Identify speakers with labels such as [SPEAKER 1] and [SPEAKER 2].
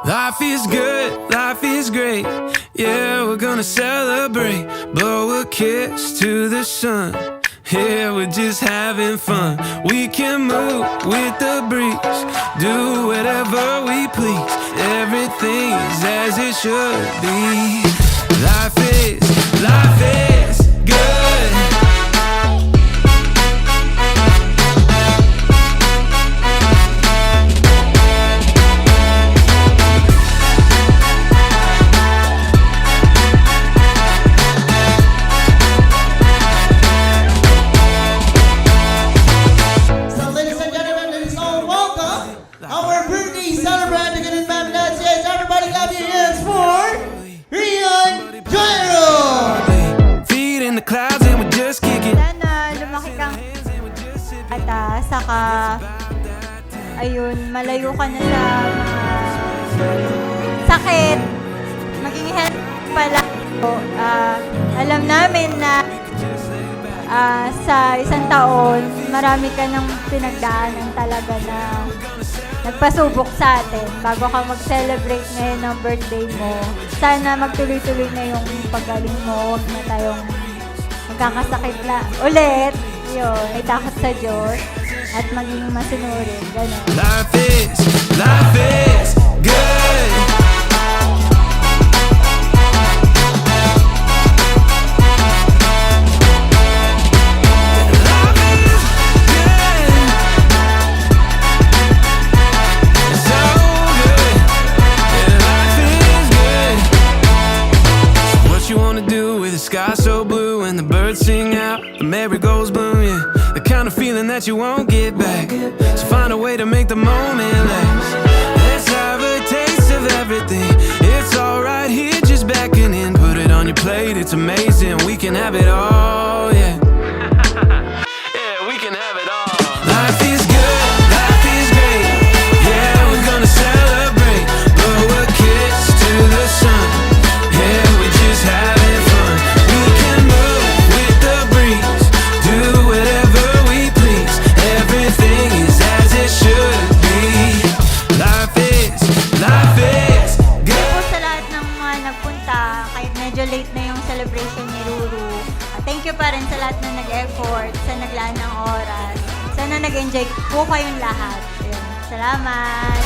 [SPEAKER 1] Life is good, life is great. Yeah, we're gonna celebrate. Blow a kiss to the sun. Yeah, we're just having fun. We can move with the breeze, do whatever we please. Everything's as it should be. Life is good.
[SPEAKER 2] Our birthday celebrant again in Mamlas. Yes, everybody clap your hands for Rian Jairo!
[SPEAKER 1] Feet in the clouds and we're just kicking.
[SPEAKER 3] Sana lumaki kang ata, saka ayun, malayo ka na sa mga sakit. Maging healthy pala. Alam namin na sa isang taon, marami ka ng pinagdaanan talaga na nagpasubok sa atin bago ka mag-celebrate ngayon ng birthday mo. Sana magtuloy-tuloy na yung pagaling mo. Huwag na tayong magkakasakit na ulit. Yun, may takot sa Diyos at maging masunurin. Ganun.
[SPEAKER 1] Life is good. Sky so blue and the birds sing out, the merry-go-rounds bloom, yeah. The kind of feeling that you won't get back. So find a way to make the moment last. Let's have a taste of everything. It's all right here, just beckon in. Put it on your plate, it's amazing. We can have it all, yeah. Yeah, we can have it all. Life is good, life is great. Yeah, we're gonna celebrate. Blow a kiss to the sun. Yeah, we just having fun. We can move with the breeze, do whatever we please. Everything is as it should be. Life is good.
[SPEAKER 3] Po sa lahat ng mga nagpunta, kahit medyo late na yung celebration ni Ruru. Thank you pa rin sa lahat na nag-effort, sa naglaan ng oras. Sana nag-enjoy po kayong lahat. Ayun. Salamat!